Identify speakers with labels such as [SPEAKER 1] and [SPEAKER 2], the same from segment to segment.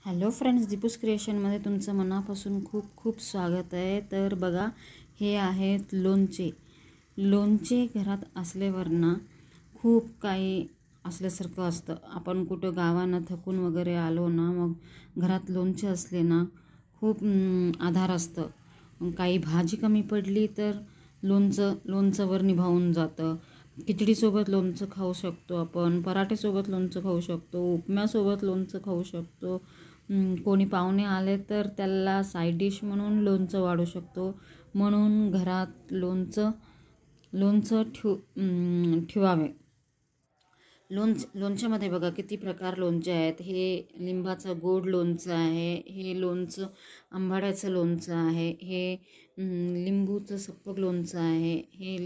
[SPEAKER 1] Hello friends, दीपूस क्रिएशनमध्ये तुमचं मनापासून खूप खूप स्वागत आहे। तर बघा, हे आहेत लोणचे। लोणचे घरात असल्यावर ना खूप काही असल्यासारखं असतं। आपण कुठं गावानं थकून वगैरे आलो ना, मग घरात लोणचे असले ना खूप आधार असतं। काही भाजी कमी पडली तर लोणचं निभावून जातं। खिचडीसोबत लोणचं खाऊ शकतो आपण, पराठेसोबत लोणचं खाऊ शकतो, उपम्यासोबत लोणचं खाऊ शकतो। कोणी पाहुणे आले तर त्याला साईड डिश म्हणून लोणचं वाढू शकतो। म्हणून घरात लोणचं ठेवावे। लोणच्यामध्ये बघा किती प्रकार लोणचे आहेत। हे लिंबाचं गोड लोणचं आहे, हे लोणचं आंबाड्याचं लोणचं आहे, हे लिंबूचं सप्पक लोणचं आहे, हे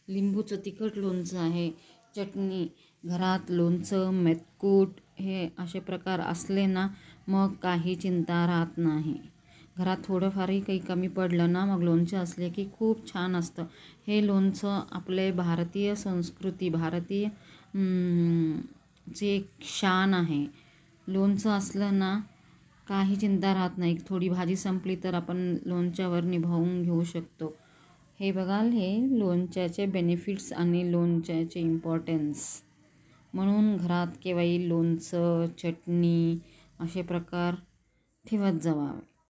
[SPEAKER 1] लिंबूचं तिखट लोणचं आहे, चटणी। घरात लोणचं, मेथकूट हे असे प्रकार असले ना मग काही चिंता राहत नाही। घरात थोडंफारही काही कमी पडलं ना मग लोणचे असले की खूप छान असतं। हे लोणचं आपले भारतीय संस्कृती, भारतीय ची एक शान आहे। लोणचं असलं ना काही चिंता राहत नाही। थोडी भाजी संपली तर आपण लोणच्यावर निभावून घेऊ शकतो। हे बघाल, हे लोणच्याचे बेनिफिट्स आणि लोणच्याचे इम्पॉर्टन्स। म्हणून घरात केव्हाही लोणचं, चटणी असे प्रकार ठेवत जावावे।